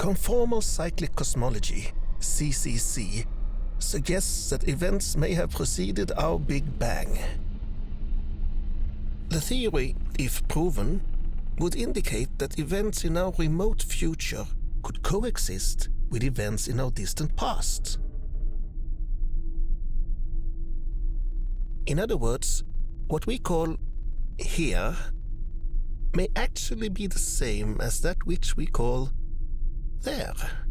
Conformal cyclic cosmology, CCC, suggests that events may have preceded our Big Bang. The theory, if proven, would indicate that events in our remote future could coexist with events in our distant past. In other words, what we call here may actually be the same as that which we call there.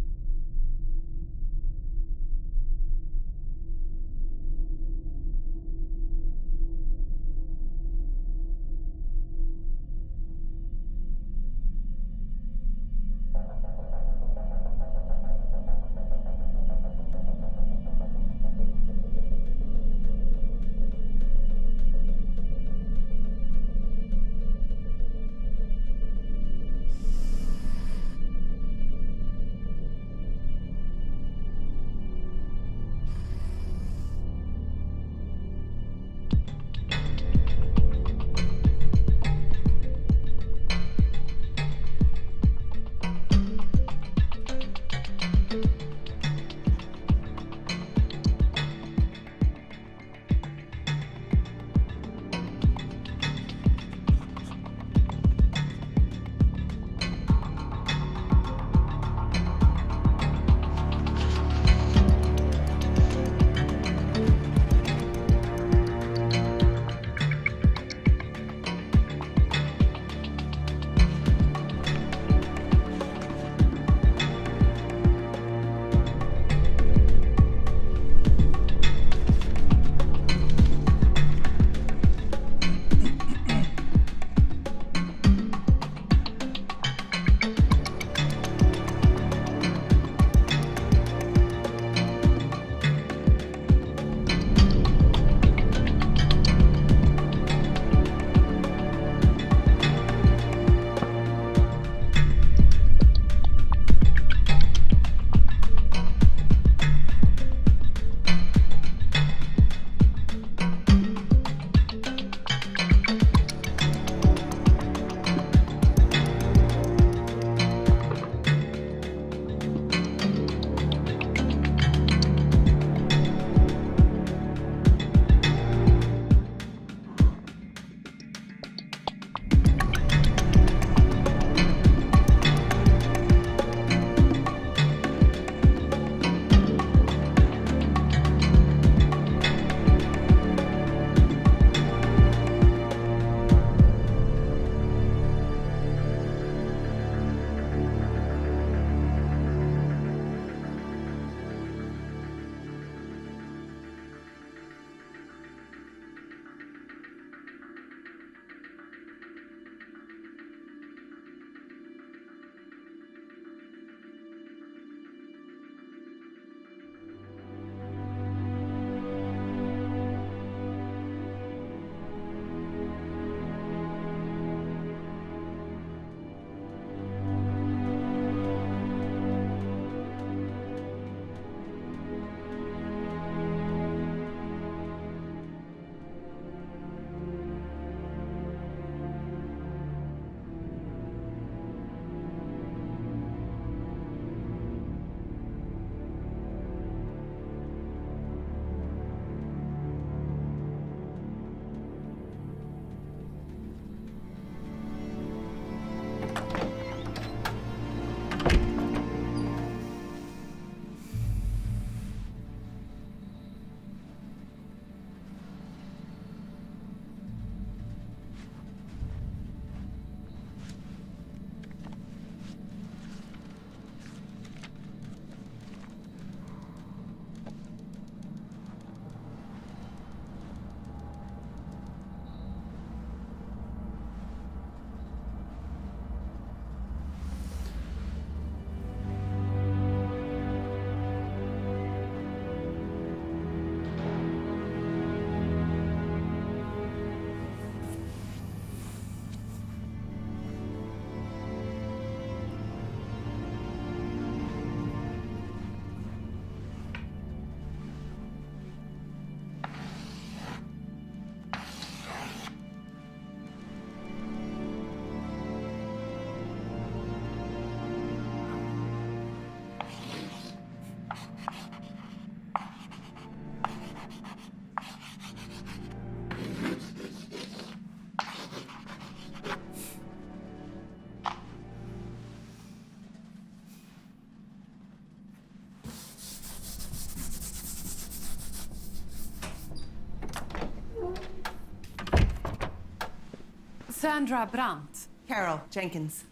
Sandra Brandt. Carol Jenkins.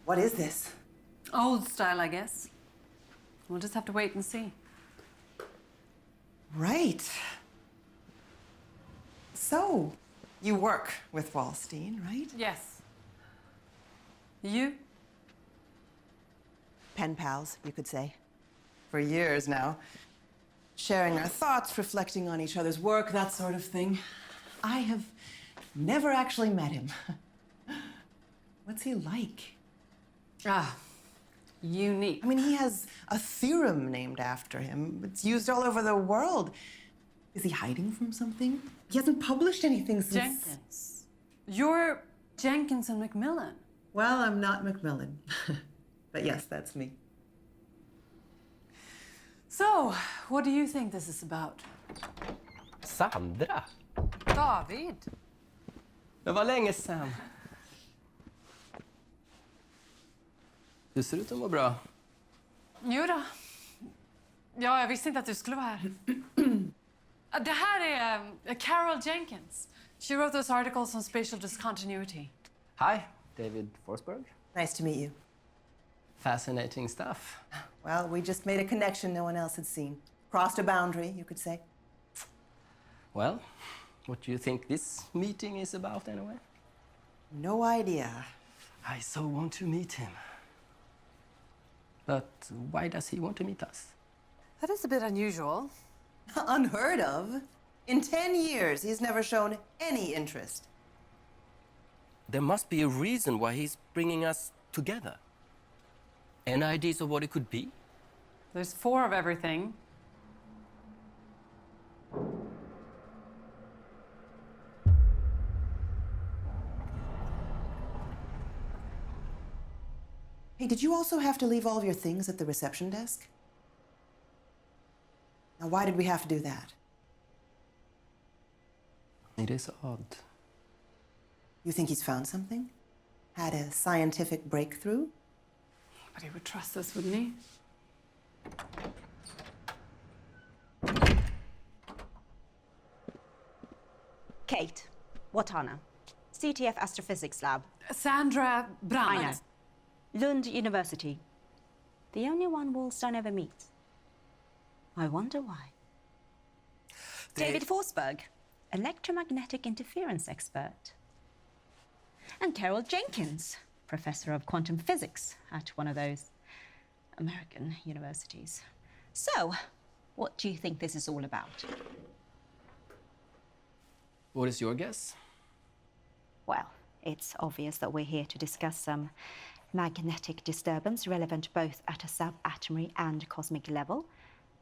What is this? Old style, I guess. We'll just have to wait and see. Right. So, you work with Wallstein, right? Yes. You? Pen pals, you could say. For years now. Sharing our thoughts, reflecting on each other's work, that sort of thing. I have never actually met him. What's he like? Ah, unique. I mean, he has a theorem named after him. It's used all over the world. Is he hiding from something? He hasn't published anything since... Jenkins. You're Jenkins and Macmillan. Well, I'm not Macmillan. But yes, that's me. So, what do you think this is about? Sandra? David? Det var länge sedan. Du ser ut att må bra. Jodå. Ja, jag visste inte att du skulle vara här. Det här är Carol Jenkins. She wrote those articles on spatial discontinuity. Hi, David Forsberg. Nice to meet you. Fascinating stuff. Well, we just made a connection no one else had seen. Crossed a boundary, you could say. Well, what do you think this meeting is about anyway? No idea. I so want to meet him. But why does he want to meet us? That is a bit unusual. Unheard of. In 10 years, he's never shown any interest. There must be a reason why he's bringing us together. Any ideas of what it could be? There's 4 of everything. Hey, did you also have to leave all of your things at the reception desk? Now, why did we have to do that? It is odd. You think he's found something? Had a scientific breakthrough? But he would trust us, wouldn't he? Kate, Watana, CTF Astrophysics Lab. Sandra Brandt. I know. Lund University. The only one Wallstein ever meets. I wonder why. David Forsberg, electromagnetic interference expert. And Carol Jenkins, professor of quantum physics at one of those American universities. So, what do you think this is all about? What is your guess? Well, it's obvious that we're here to discuss some magnetic disturbance relevant both at a subatomic and cosmic level.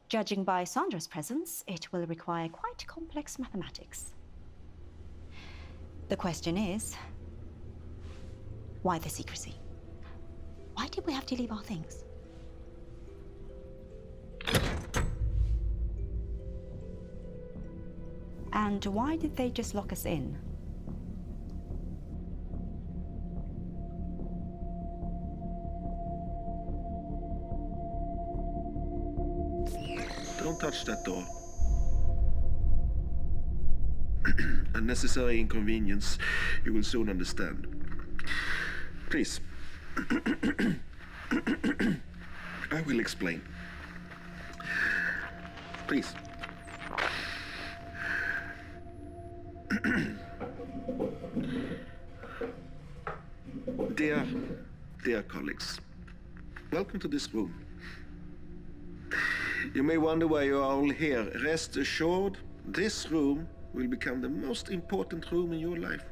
Judging by Sandra's presence, it will require quite complex mathematics. The question is, why the secrecy? Why did we have to leave our things? And why did they just lock us in? Don't touch that door. Unnecessary inconvenience, you will soon understand. Please. I will explain. Please. Dear colleagues, welcome to this room. You may wonder why you are all here. Rest assured, this room will become the most important room in your life.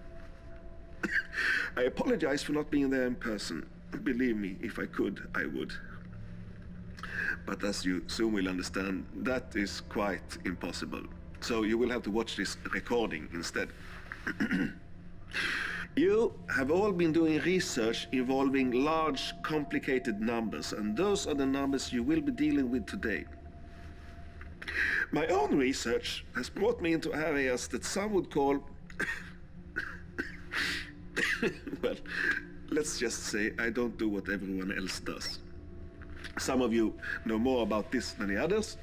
I apologize for not being there in person. Believe me, if I could, I would. But as you soon will understand, that is quite impossible. So you will have to watch this recording instead. You have all been doing research involving large, complicated numbers, and those are the numbers you will be dealing with today. My own research has brought me into areas that some would call... well, let's just say I don't do what everyone else does. Some of you know more about this than the others,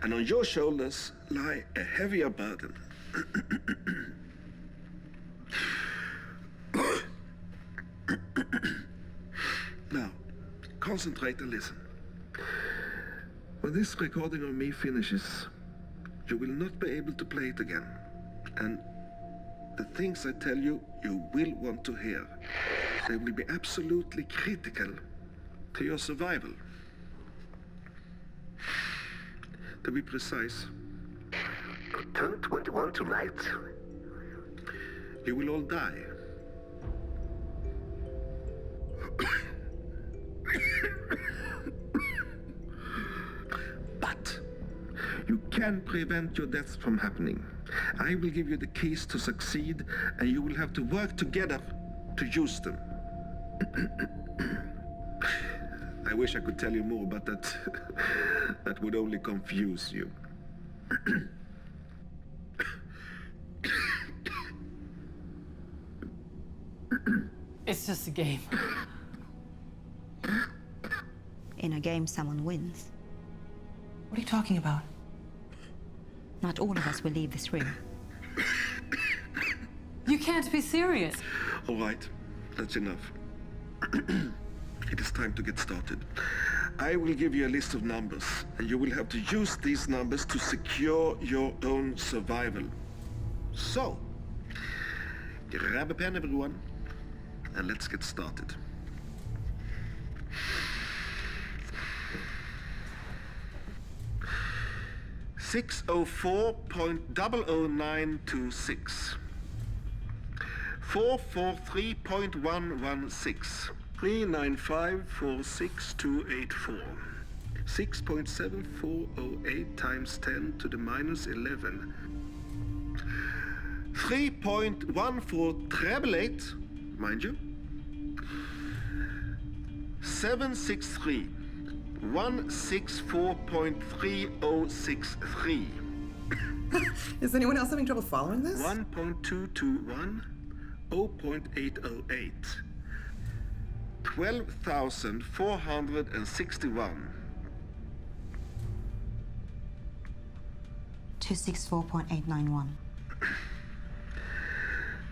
and on your shoulders lie a heavier burden. Now, concentrate and listen. When this recording of me finishes, you will not be able to play it again. And the things I tell you, you will want to hear. They will be absolutely critical to your survival. To be precise, turn 21 tonight. You will all die. But you can prevent your deaths from happening. I will give you the keys to succeed, and you will have to work together to use them. I wish I could tell you more, but that would only confuse you. It's just a game. In a game, someone wins. What are you talking about? Not all of us will leave this room. You can't be serious. All right, that's enough. It is time to get started. I will give you a list of numbers, and you will have to use these numbers to secure your own survival. So, grab a pen, everyone, and let's get started. $604.00926. 443.116. 395,46284. 6.7408 times 10 to the minus 11. 3.14 treble 8, mind you. 763. 164.3063. Is anyone else having trouble following this? 1.221. 0.808. 12,461. 264.891.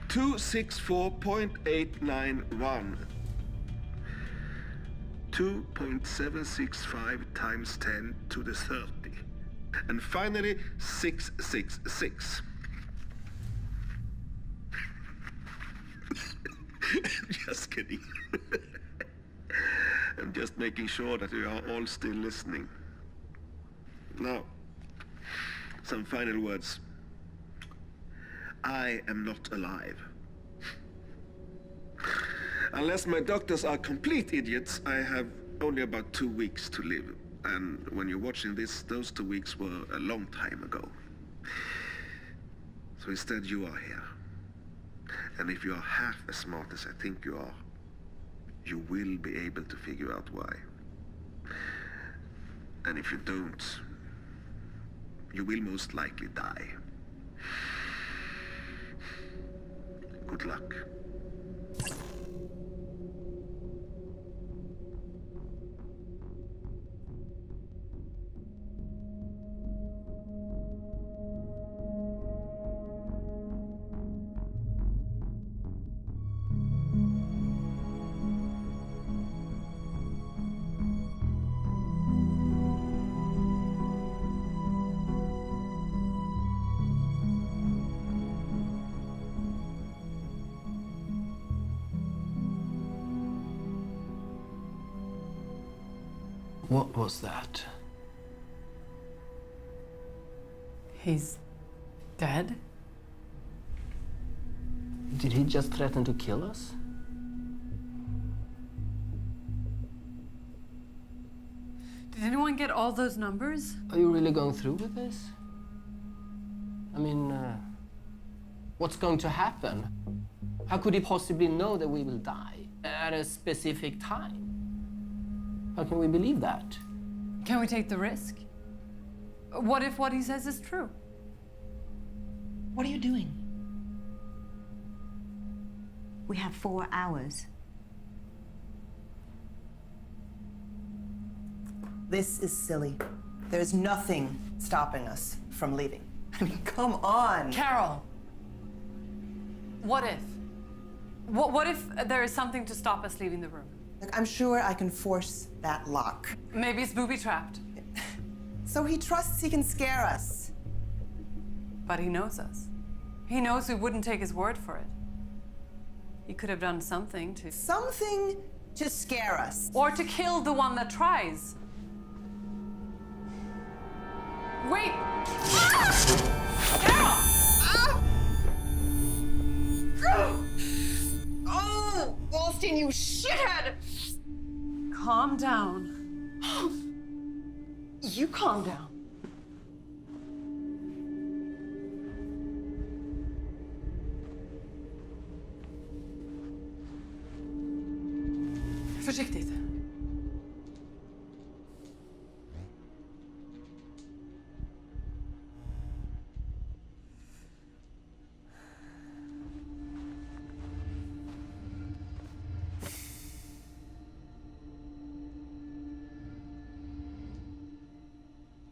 264.891. 2.765 times 10 to the 30. And finally, 666. Just kidding. I'm just making sure that you are all still listening. Now, some final words. I am not alive. Unless my doctors are complete idiots, I have only about 2 weeks to live. And when you're watching this, those 2 weeks were a long time ago. So instead, you are here. And if you are half as smart as I think you are, you will be able to figure out why. And if you don't, you will most likely die. Good luck. What was that? He's dead? Did he just threaten to kill us? Did anyone get all those numbers? Are you really going through with this? I mean, what's going to happen? How could he possibly know that we will die at a specific time? How can we believe that? Can we take the risk? What if what he says is true? What are you doing? We have 4 hours. This is silly. There's nothing stopping us from leaving. I mean, come on. Carol! What if? What if there is something to stop us leaving the room? Look, I'm sure I can force that lock. Maybe it's booby-trapped, So he trusts he can scare us. but he knows us. He knows we wouldn't take his word for it. He could have done something to... Something to scare us. Or to kill the one that tries. Wait! Carol! Oh, Wallstein, you shithead! Calm down. You calm down. Försiktigt.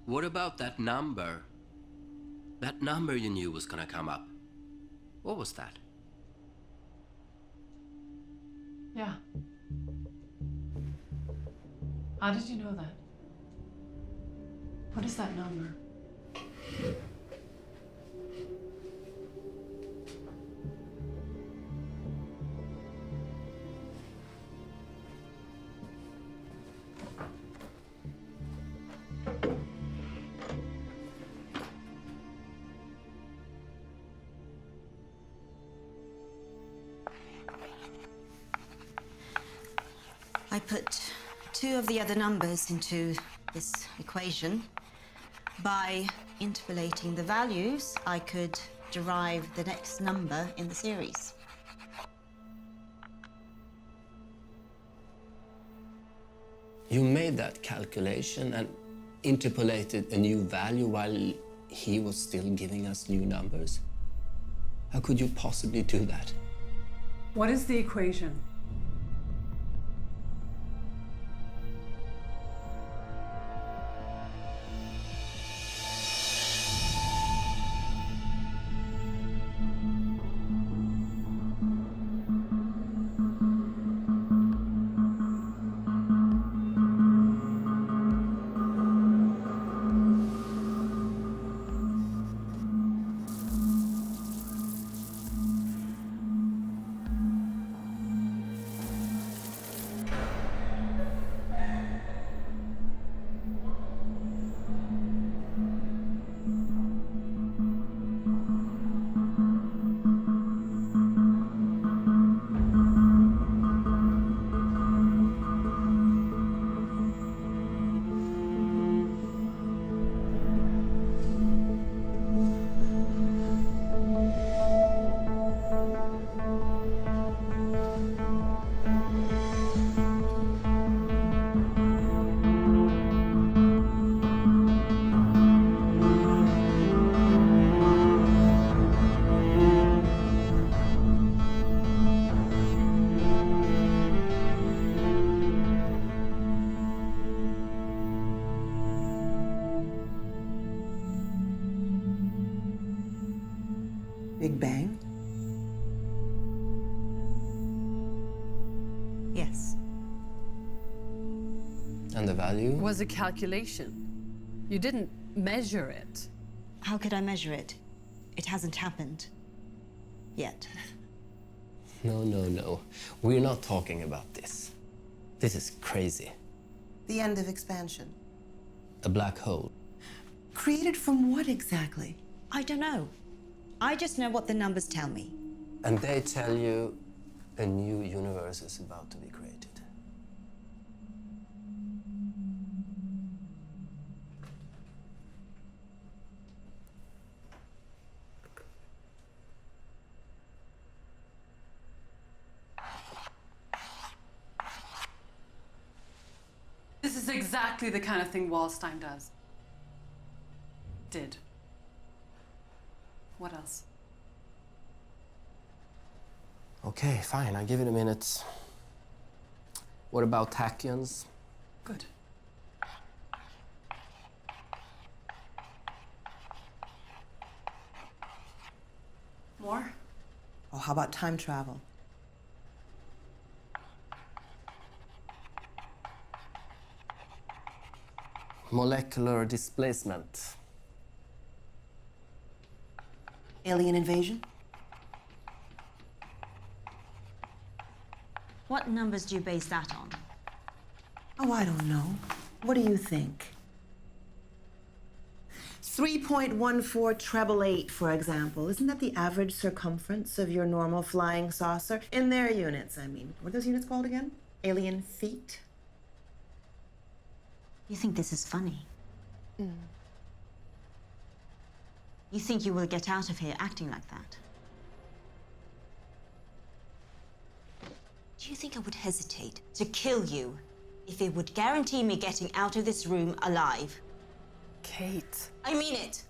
What about that number? That number you knew was gonna come up. What was that? Yeah. How did you know that? What is that number? I put 2 of the other numbers into this equation. By interpolating the values, I could derive the next number in the series. You made that calculation and interpolated a new value while he was still giving us new numbers? How could you possibly do that? What is the equation? Big Bang? Yes. And the value? Was a calculation. You didn't measure it. How could I measure it? It hasn't happened. Yet. No, no, no. We're not talking about this. This is crazy. The end of expansion. A black hole. Created from what exactly? I don't know. I just know what the numbers tell me. And they tell you a new universe is about to be created. This is exactly the kind of thing Wallstein does. Did. What else? Okay, fine. I'll give it a minute. What about tachyons? Good. More? Oh, how about time travel? Molecular displacement. Alien invasion? What numbers do you base that on? Oh, I don't know. What do you think? 3.14 treble 8, for example. Isn't that the average circumference of your normal flying saucer? In their units, I mean. What are those units called again? Alien feet? You think this is funny? You think you will get out of here acting like that? Do you think I would hesitate to kill you if it would guarantee me getting out of this room alive? Kate. I mean it.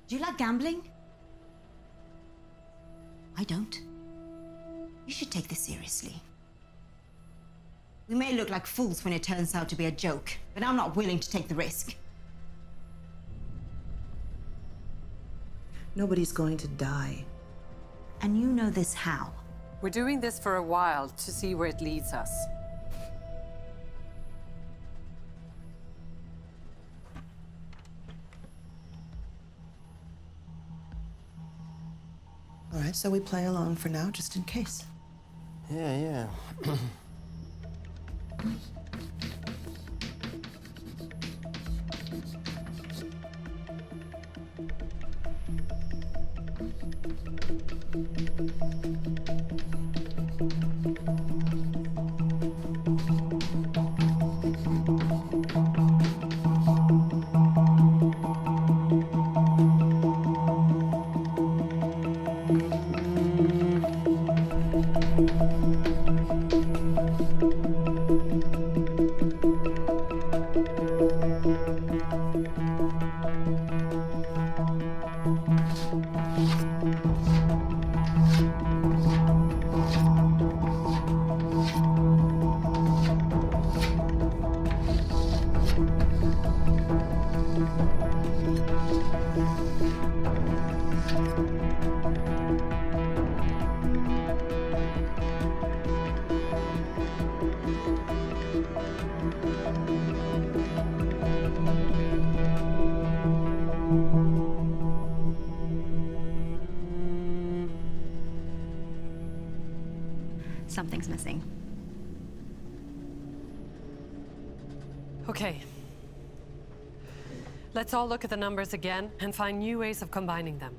Do you like gambling? I don't. You should take this seriously. We may look like fools when it turns out to be a joke, but I'm not willing to take the risk. Nobody's going to die. And you know this how? We're doing this for a while to see where it leads us. All right, so we play along for now, just in case. Yeah. Something's missing. Okay. Let's all look at the numbers again and find new ways of combining them.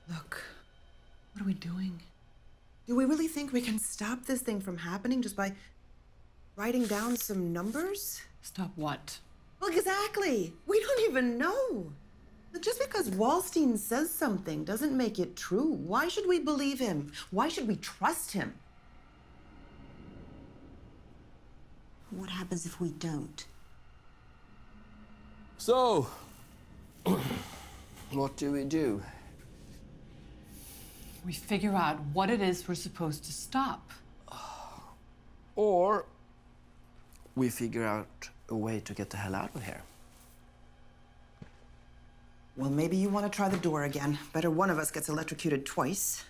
Look, what are we doing? Do we really think we can stop this thing from happening just by writing down some numbers? Stop what? Well, exactly. We don't even know. But just because Wallstein says something doesn't make it true. Why should we believe him? Why should we trust him? What happens if we don't? So, what do we do? We figure out what it is we're supposed to stop. Or we figure out a way to get the hell out of here. Well, maybe you want to try the door again. Better one of us gets electrocuted twice.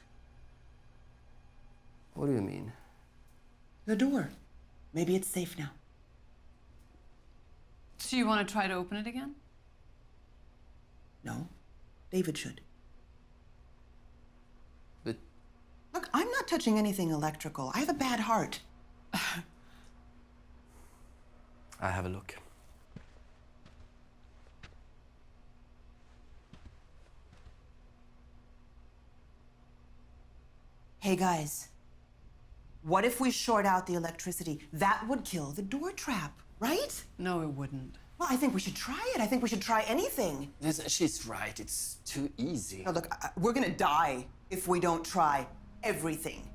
What do you mean? The door. Maybe it's safe now. So you want to try to open it again? No, David should. But Look, I'm not touching anything electrical. I have a bad heart. I have a look. Hey guys, what if we short out the electricity? That would kill the door trap, right? No, it wouldn't. Well, I think we should try it. I think we should try anything. Listen, she's right. It's too easy. Now look, we're gonna die if we don't try everything.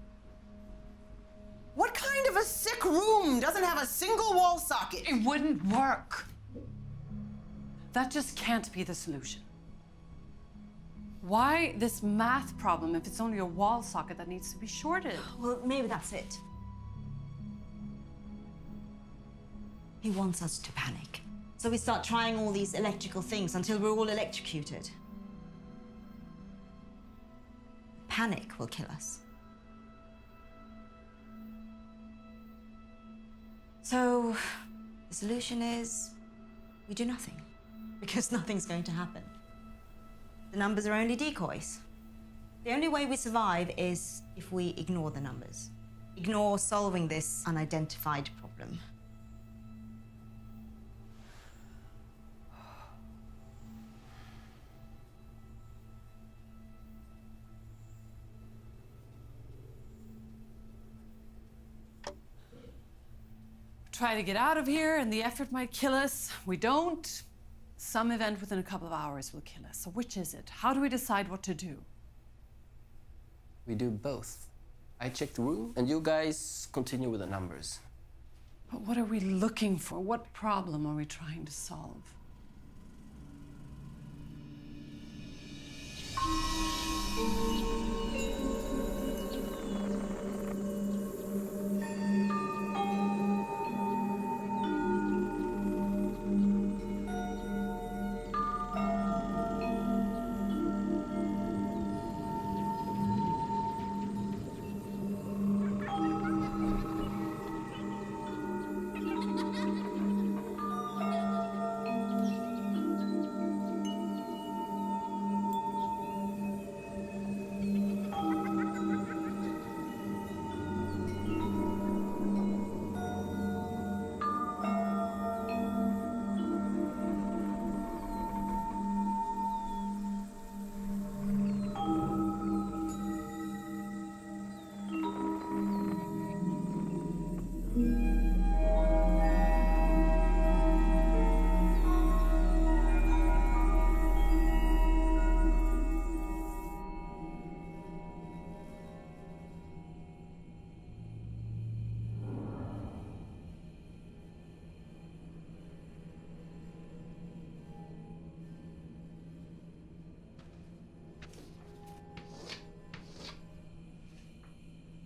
What kind of a sick room doesn't have a single wall socket? It wouldn't work. That just can't be the solution. Why this math problem if it's only a wall socket that needs to be shorted? Well, maybe that's it. He wants us to panic. So we start trying all these electrical things until we're all electrocuted. Panic will kill us. So the solution is we do nothing, because nothing's going to happen. The numbers are only decoys. The only way we survive is if we ignore the numbers. Ignore solving this unidentified problem. Try to get out of here and the effort might kill us. We don't. Some event within a couple of hours will kill us. So which is it? How do we decide what to do? We do both. I check the room, and you guys continue with the numbers. But what are we looking for? What problem are we trying to solve?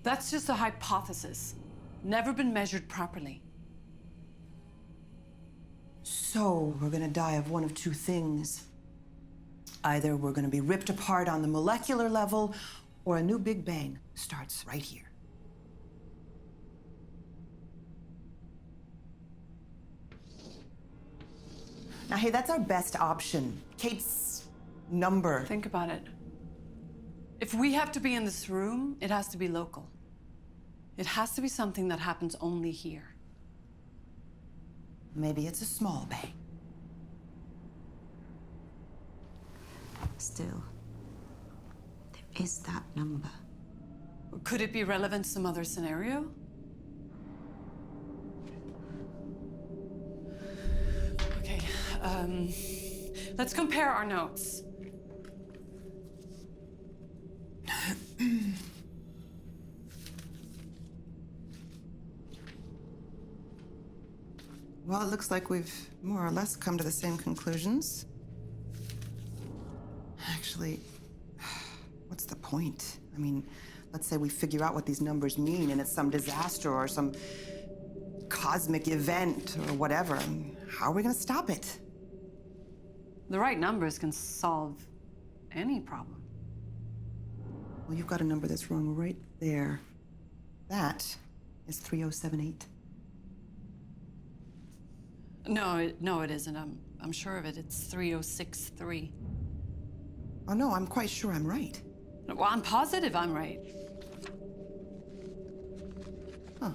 That's just a hypothesis. Never been measured properly. So we're gonna die of one of two things. Either we're gonna be ripped apart on the molecular level, or a new Big Bang starts right here. Now, hey, that's our best option. Kate's number. Think about it. If we have to be in this room, it has to be local. It has to be something that happens only here. Maybe it's a small bang. Still, there is that number. Could it be relevant to some other scenario? Okay, let's compare our notes. Well, it looks like we've more or less come to the same conclusions. Actually, what's the point? I mean, let's say we figure out what these numbers mean and it's some disaster or some cosmic event or whatever. I mean, how are we gonna stop it? The right numbers can solve any problem. Well, you've got a number that's wrong right there. That is 3078. No, it isn't. I'm sure of it. It's 3063. Oh, no, I'm quite sure I'm right. Well, I'm positive I'm right. Huh.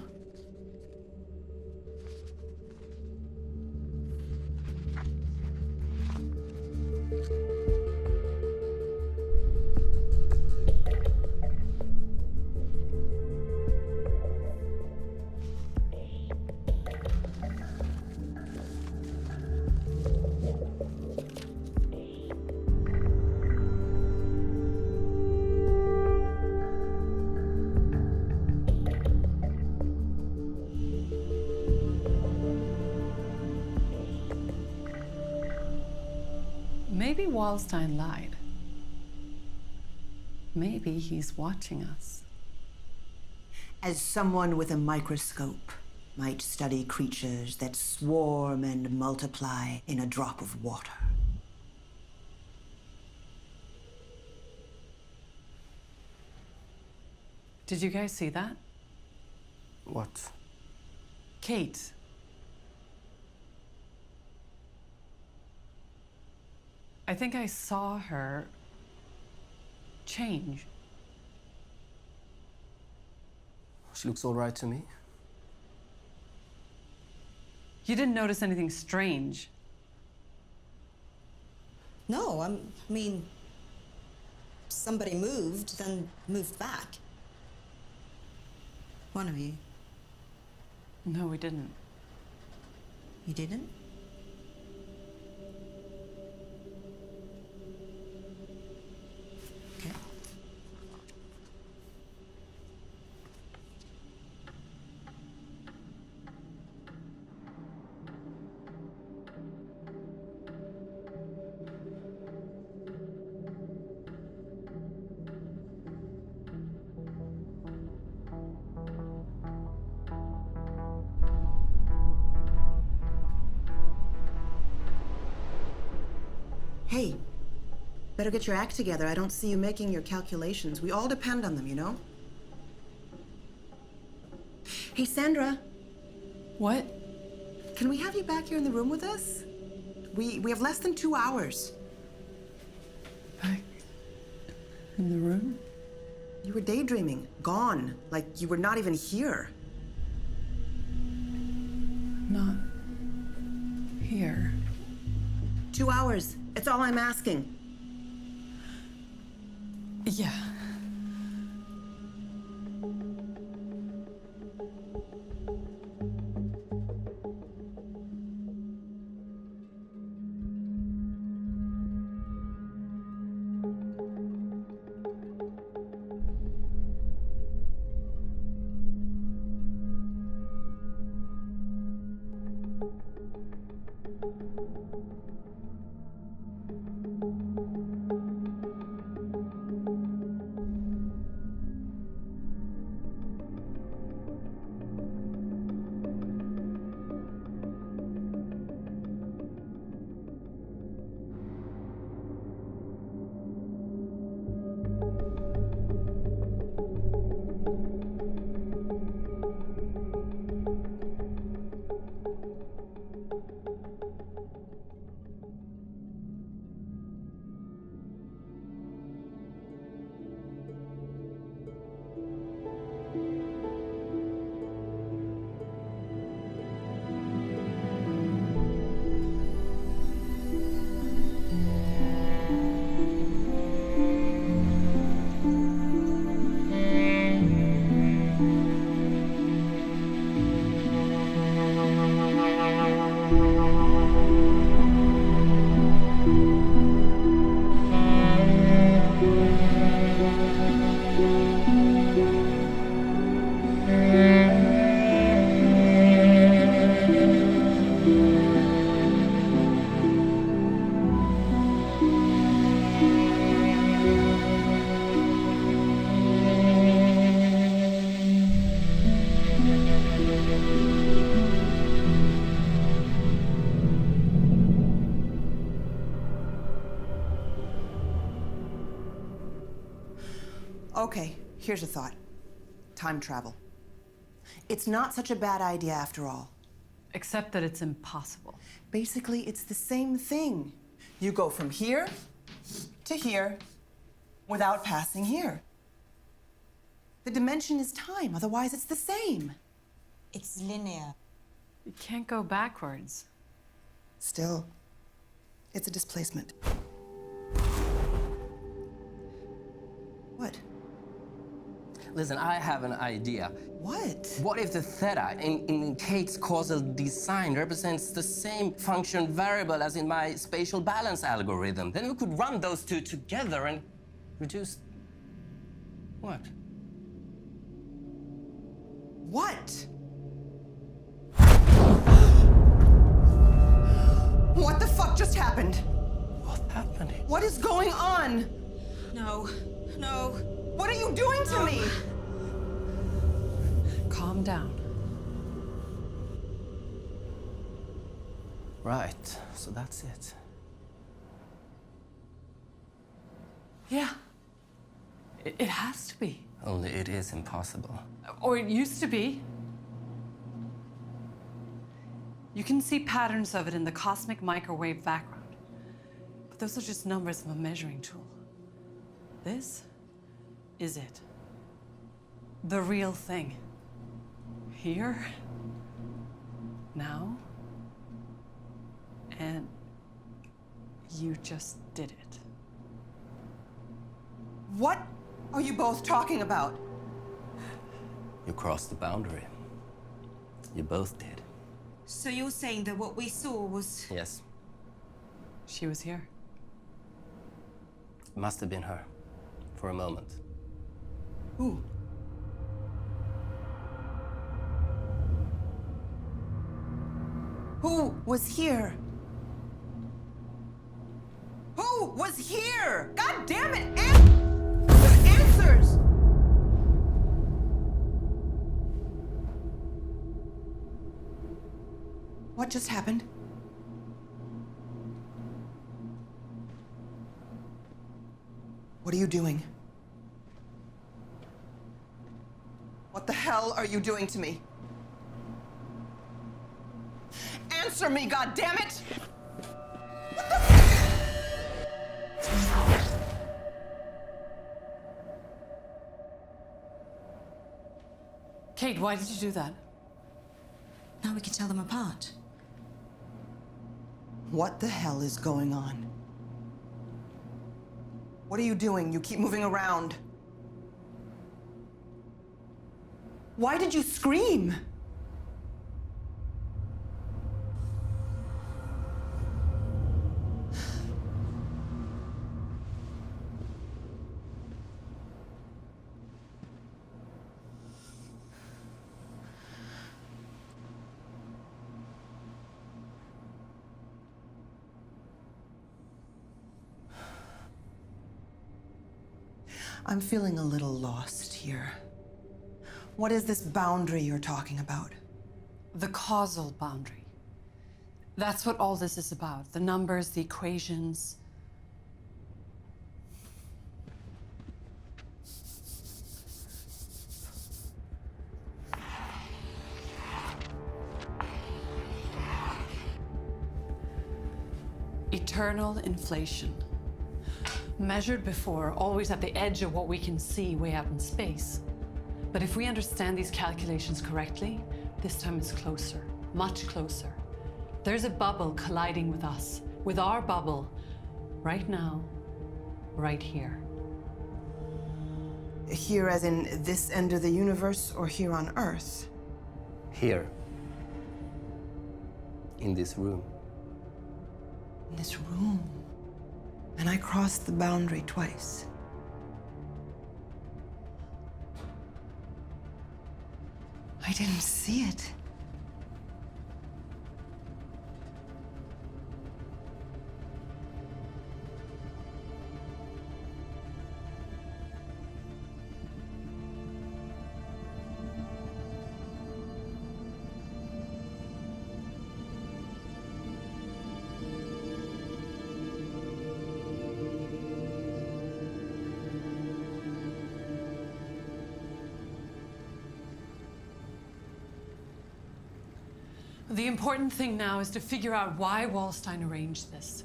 Maybe Wallstein lied. Maybe he's watching us. As someone with a microscope might study creatures that swarm and multiply in a drop of water. Did you guys see that? What? Kate. I think I saw her change. She looks all right to me. You didn't notice anything strange. No, I mean, somebody moved, then moved back. One of you. No, we didn't. You didn't? Okay. Hey, better get your act together. I don't see you making your calculations. We all depend on them, you know? Hey, Sandra, What? can we have you back here in the room with us? We have less than 2 hours. Back in the room? You were daydreaming, gone, like you were not even here. Not here. 2 hours. It's all I'm asking. Yeah. Okay, here's a thought. Time travel. It's not such a bad idea after all. Except that it's impossible. Basically, it's the same thing. You go from here to here without passing here. The dimension is time, otherwise it's the same. It's linear. You can't go backwards. Still, it's a displacement. What? Listen, I have an idea. What? What if the theta in Kate's causal design represents the same function variable as in my spatial balance algorithm? Then we could run those two together and reduce... What? What? What the fuck just happened? What happened? What is going on? No, no. What are you doing to me? Calm down. Right, so that's it. Yeah. It has to be. Only it is impossible. Or it used to be. You can see patterns of it in the cosmic microwave background. But those are just numbers of a measuring tool. This is it. The real thing. Here. Now. And you just did it. What are you both talking about? You crossed the boundary. You both did. So you're saying that what we saw was... Yes, She was here. it must have been her. For a moment. Who? Who was here? Who was here? God damn it! Answers! What just happened? What are you doing? What the hell are you doing to me? Answer me, goddammit! Kate, why did you do that? Now we can tell them apart. What the hell is going on? What are you doing? You keep moving around. Why did you scream? I'm feeling a little lost here. What is this boundary you're talking about? The causal boundary. That's what all this is about. The numbers, the equations. Eternal inflation. Measured before, always at the edge of what we can see way out in space. But if we understand these calculations correctly, this time it's closer, much closer. There's a bubble colliding with us, with our bubble, right now, right here. Here as in this end of the universe or here on Earth? Here. In this room. In this room. And I crossed the boundary twice. I didn't see it. The important thing now is to figure out why Wallstein arranged this.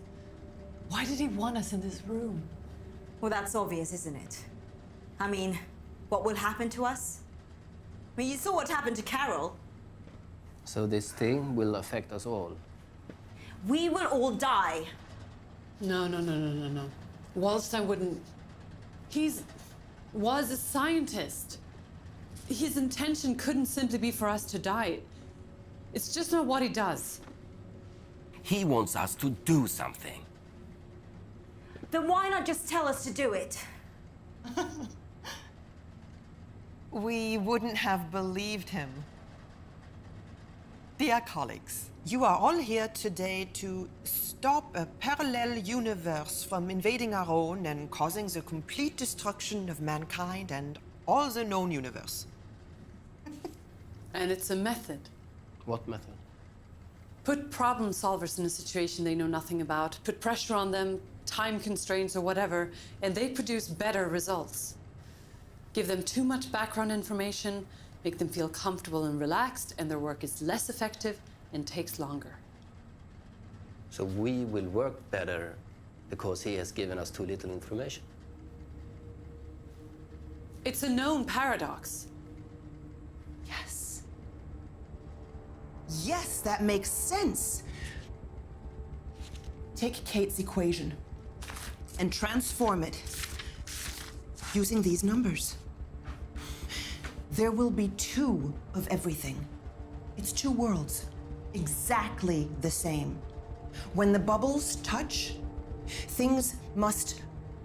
Why did he want us in this room? Well, that's obvious, isn't it? I mean, what will happen to us? I mean, you saw what happened to Carol. So this thing will affect us all. We will all die. No. Wallstein wouldn't. Was a scientist. His intention couldn't simply be for us to die. It's just not what he does. He wants us to do something. Then why not just tell us to do it? We wouldn't have believed him. Dear colleagues, you are all here today to stop a parallel universe from invading our own and causing the complete destruction of mankind and all the known universe. And it's a method. What method? Put problem solvers in a situation they know nothing about, put pressure on them, time constraints or whatever, and they produce better results. Give them too much background information, make them feel comfortable and relaxed, and their work is less effective and takes longer. So we will work better because he has given us too little information. It's a known paradox. Yes. Yes, that makes sense. Take Kate's equation and transform it using these numbers. There will be two of everything. It's two worlds, exactly the same. When the bubbles touch, things must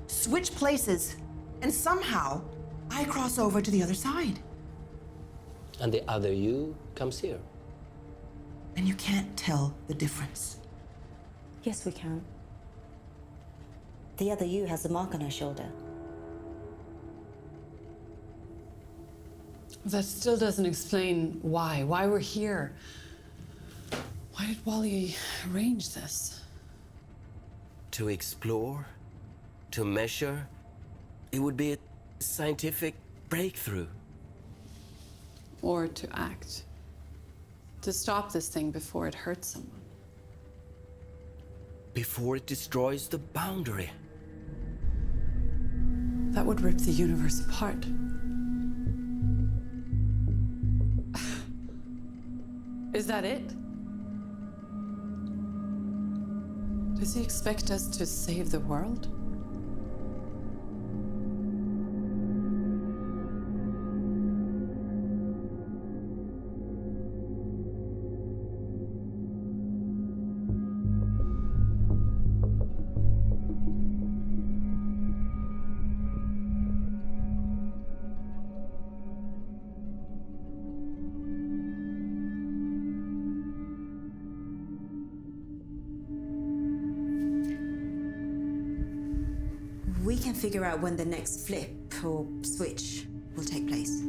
switch places, and somehow I cross over to the other side. And the other you comes here. And you can't tell the difference. Yes, we can. The other you has a mark on her shoulder. That still doesn't explain why we're here. Why did Wally arrange this? To explore, to measure, it would be a scientific breakthrough. Or to act. To stop this thing before it hurts someone. Before it destroys the boundary. That would rip the universe apart. Is that it? Does he expect us to save the world? We can figure out when the next flip or switch will take place.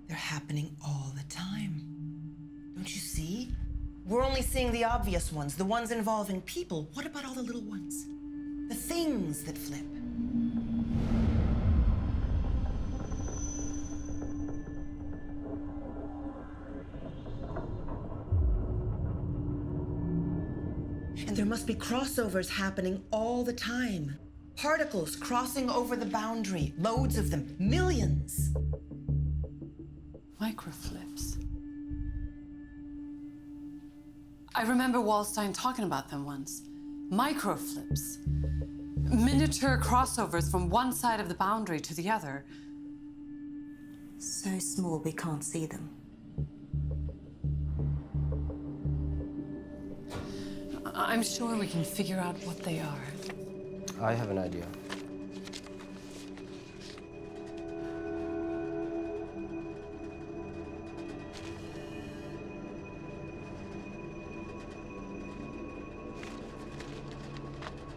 They're happening all the time. Don't you see? We're only seeing the obvious ones, the ones involving people. What about all the little ones? The things that flip. And there must be crossovers happening all the time. Particles crossing over the boundary, loads of them, millions. Microflips. I remember Wallstein talking about them once. Microflips. Miniature crossovers from one side of the boundary to the other. So small we can't see them. I'm sure we can figure out what they are. I have an idea.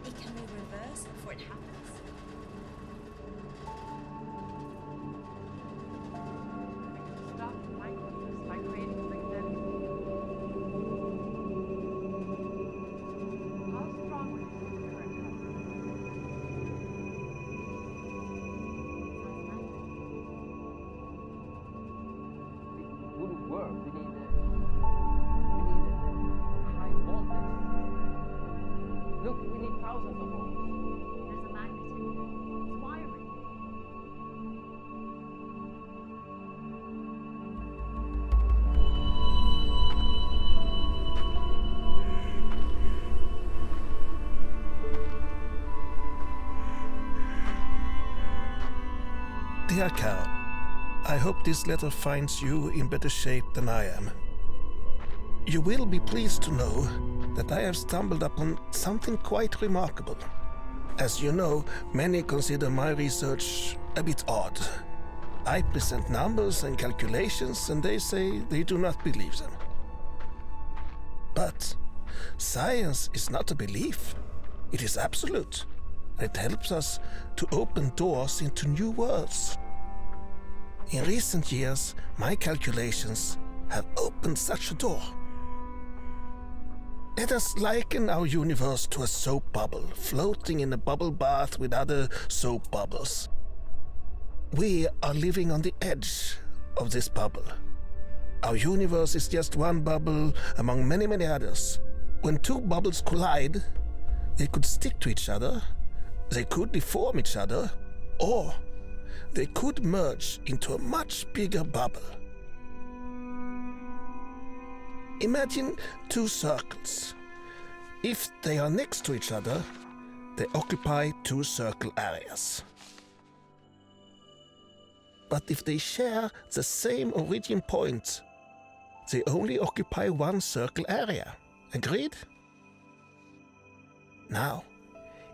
Can we reverse before it happens? Stop microflips by creating magnetic. How strong would you say the current It wouldn't work. We need a high voltage. Look, we need thousands of volts. There's a magnet in here. It's wiring. Dear Carol, I hope this letter finds you in better shape than I am. You will be pleased to know that I have stumbled upon something quite remarkable. As you know, many consider my research a bit odd. I present numbers and calculations, and they say they do not believe them. But science is not a belief. It is absolute. It helps us to open doors into new worlds. In recent years, my calculations have opened such a door. Let us liken our universe to a soap bubble floating in a bubble bath with other soap bubbles. We are living on the edge of this bubble. Our universe is just one bubble among many, many others. When two bubbles collide, they could stick to each other, they could deform each other, or they could merge into a much bigger bubble. Imagine two circles. If they are next to each other, they occupy two circle areas. But if they share the same origin point, they only occupy one circle area. Agreed? Now,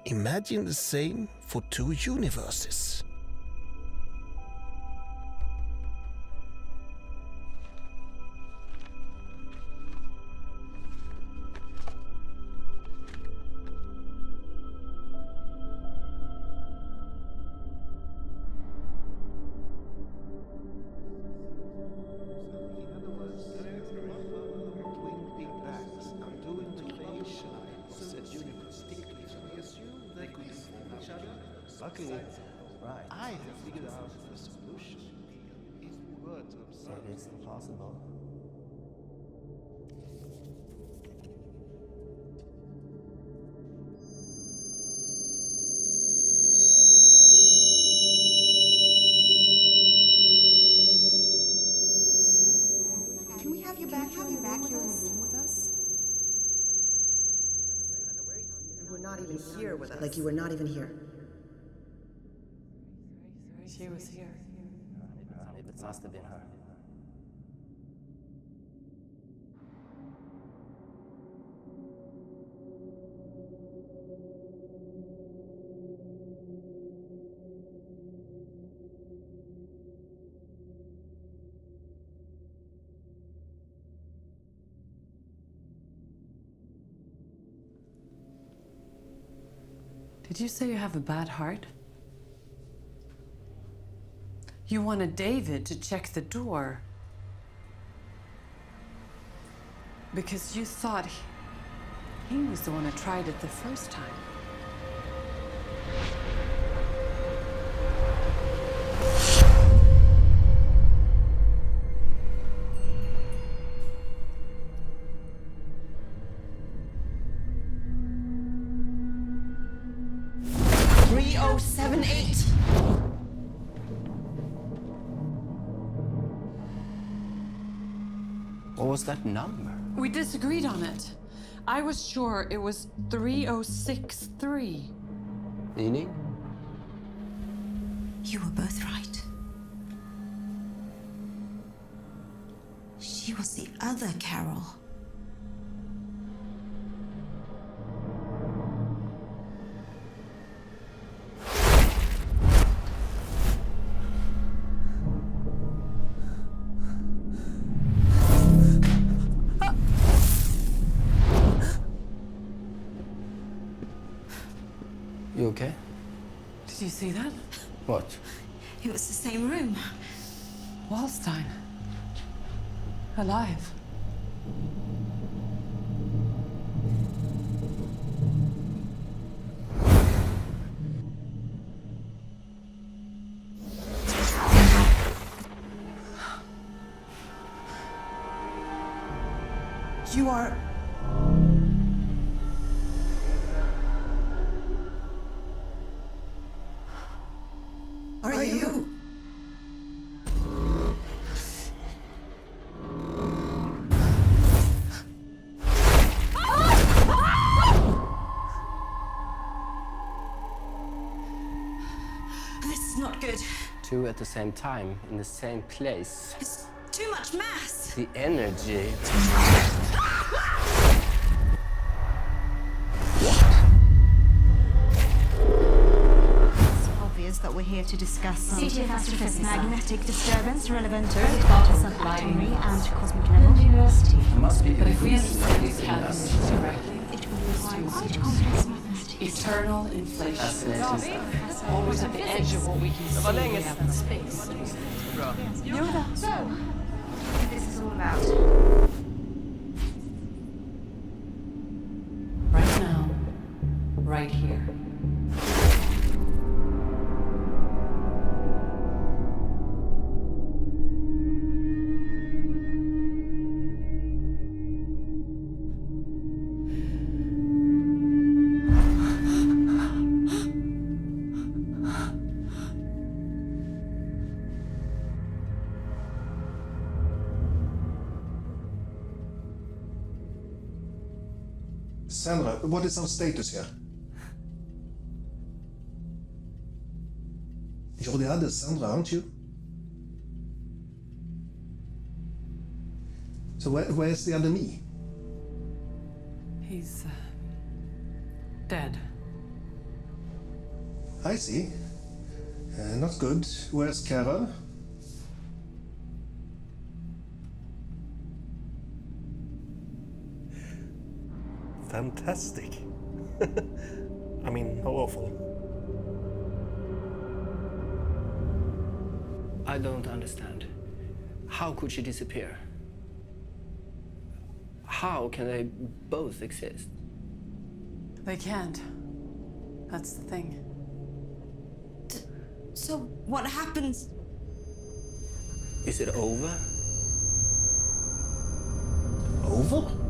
imagine the same for two universes. Luckily, I have figured out the solution. If we were to observe, It is impossible. Can we have you back here in the room with us? You were not even here with us. Like you were not even here. She was here. It must have been her. Did you say you have a bad heart? You wanted David to check the door because you thought he was the one who tried it the first time. What was that number? We disagreed on it. I was sure it was 3063. Meaning? You were both right. She was the other Carol. You okay? Did you see that? What? It was the same room. Wallstein. Alive. You are... Are you? This is not good. Two at the same time, in the same place. It's too much mass. The energy. It's obvious that we're here to discuss CT astrophysics. magnetic disturbance relevant to Subatomic and cosmic level. University. Must be But if we understand these calculations correctly, It will require quite complex mathematics. eternal inflation. fascinating. Always at the edge of what we can see way out in space. So, what this is all about? Right now, right here. Sandra, what is our status here? You're the other Sandra, aren't you? So where's the other me? He's dead. I see. Not good. Where's Carol? Fantastic. I mean, how awful. I don't understand. How could she disappear? How can they both exist? They can't. That's the thing. So what happens? Is it over? Over?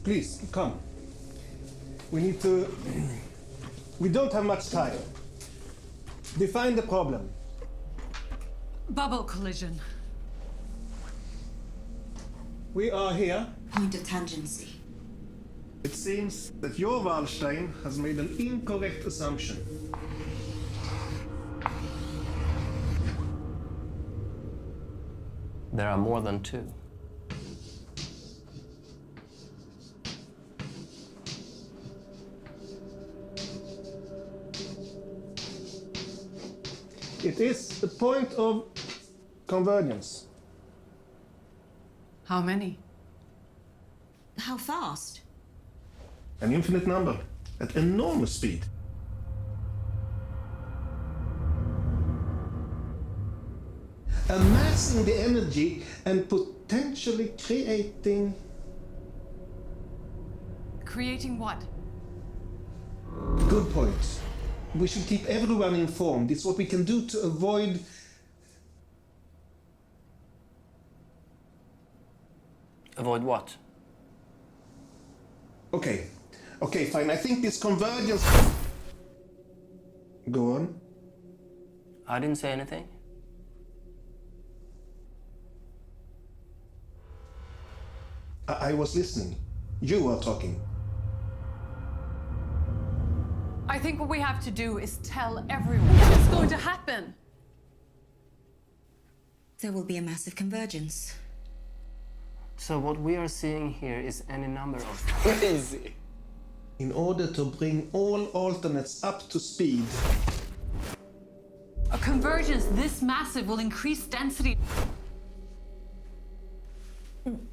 Please, come. We need to... We don't have much time. Define the problem. Bubble collision. We are here. Point of tangency. It seems that your Walstein has made an incorrect assumption. There are more than two. It is a point of convergence. How many? How fast? An infinite number at enormous speed. Amassing the energy and potentially creating... Creating what? Good point. We should keep everyone informed. It's what we can do to avoid... Avoid what? Okay. Okay, fine. I think this convergence... Go on. I didn't say anything. I was listening. You were talking. I think what we have to do is tell everyone what's going to happen. There will be a massive convergence. So what we are seeing here is any number of... Crazy. In order to bring all alternates up to speed, A convergence this massive will increase density.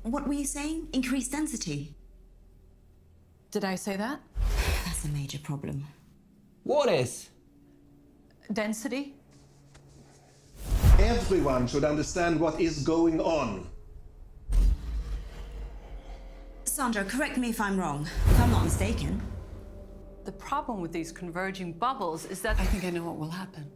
What were you saying? Increased density? Did I say that? That's a major problem. What is? Density? everyone should understand what is going on. Sandra, correct me if I'm wrong. If I'm not mistaken. The problem with these converging bubbles is that I think I know what will happen.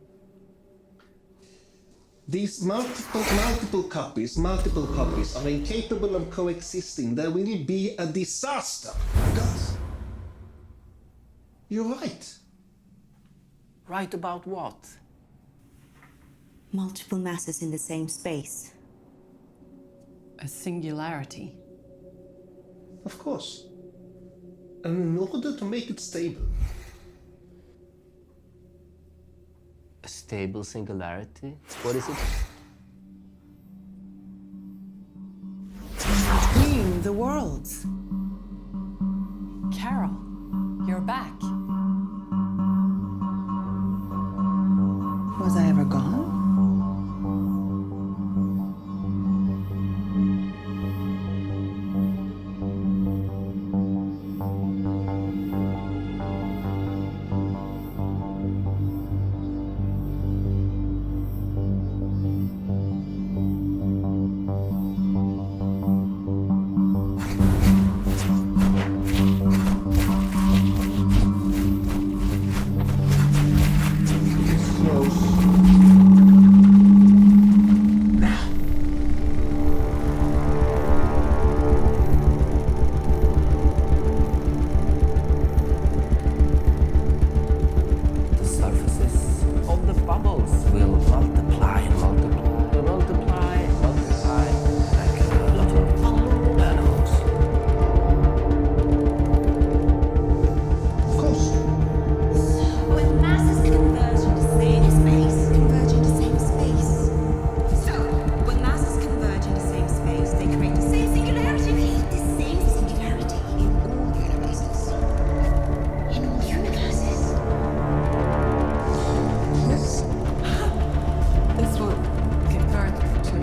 these multiple copies are incapable of coexisting. There will be a disaster. Guys, you're right. Right about what? Multiple masses in the same space. A singularity. Of course. And in order to make it stable, A stable singularity? What is it? Between the worlds. Carol, you're back. Was I ever gone? The surfaces of the bubbles will multiply and multiply and multiply and multiply like a lot of animals. of course. When masses converge into same space, So, when masses converge into same space, they create the same singularity. The same singularity in all universes. In all universes. Yes. This will convert to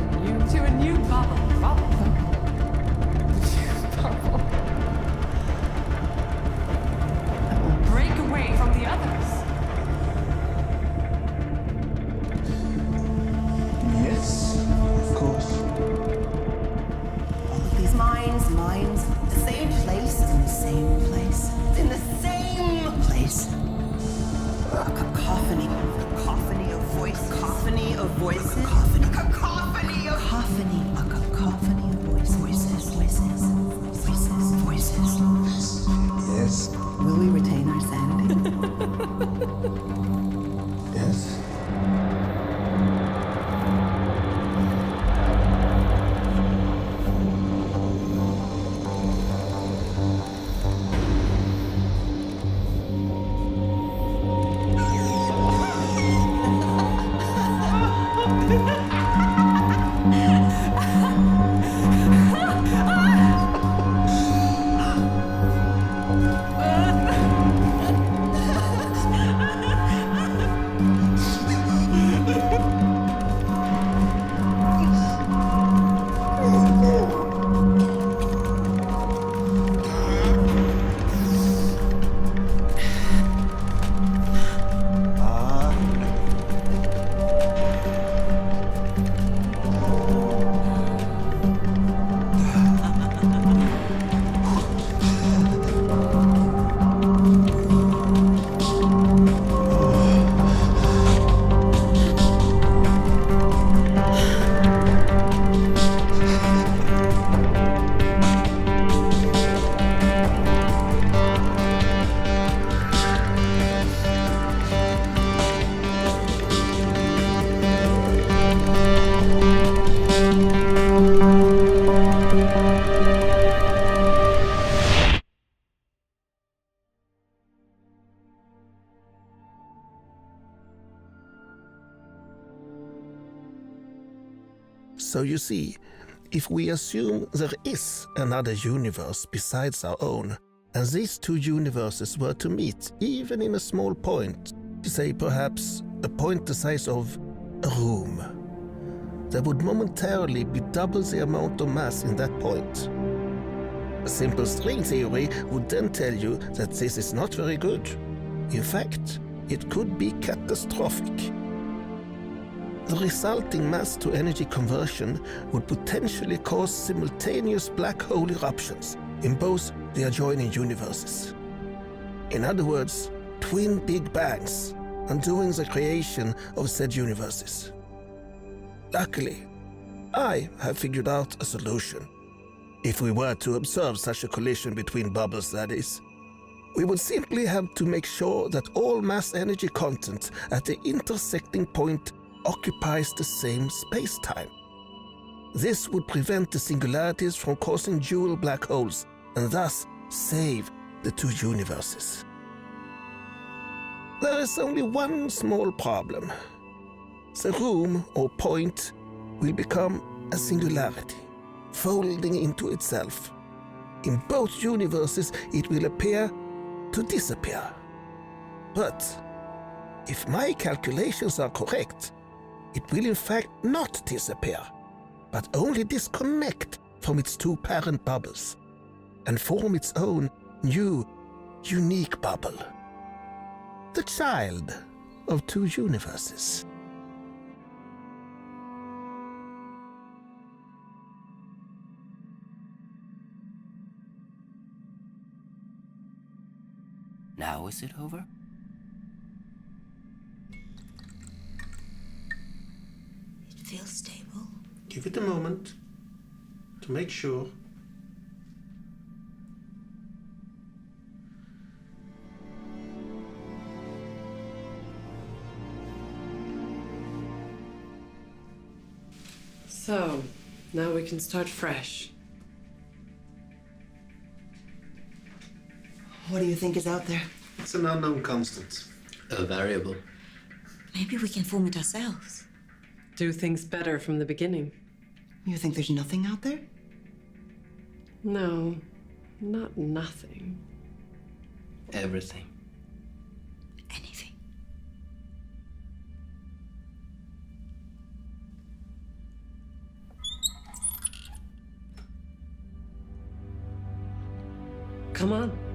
a new bubble. Bubble. That will break away from the others. Yes, of course. All of these minds, the same place, in the same place, in the same place. A cacophony of voices. Cacophony of voices. A cacophony of voices. Yes. Will we retain our sanity? Yes. So you see, if we assume there is another universe besides our own, and these two universes were to meet, even in a small point, say perhaps a point the size of a room, there would momentarily be double the amount of mass in that point. A simple string theory would then tell you that this is not very good. In fact, it could be catastrophic. The resulting mass-to-energy conversion would potentially cause simultaneous black hole eruptions in both the adjoining universes. In other words, twin Big Bangs, undoing the creation of said universes. Luckily, I have figured out a solution. If we were to observe such a collision between bubbles, that is, we would simply have to make sure that all mass energy content at the intersecting point occupies the same space-time. This would prevent the singularities from causing dual black holes and thus save the two universes. There is only one small problem. The room or point will become a singularity, folding into itself. In both universes, it will appear to disappear. But if my calculations are correct, it will in fact not disappear, but only disconnect from its two parent bubbles and form its own new, unique bubble. The child of two universes. Now is it over? It feels stable. Give it a moment to make sure. So, now we can start fresh. What do you think is out there? It's an unknown constant. A variable. Maybe we can form it ourselves. Do things better from the beginning. You think there's nothing out there? No, not nothing. Everything. Anything. Come on.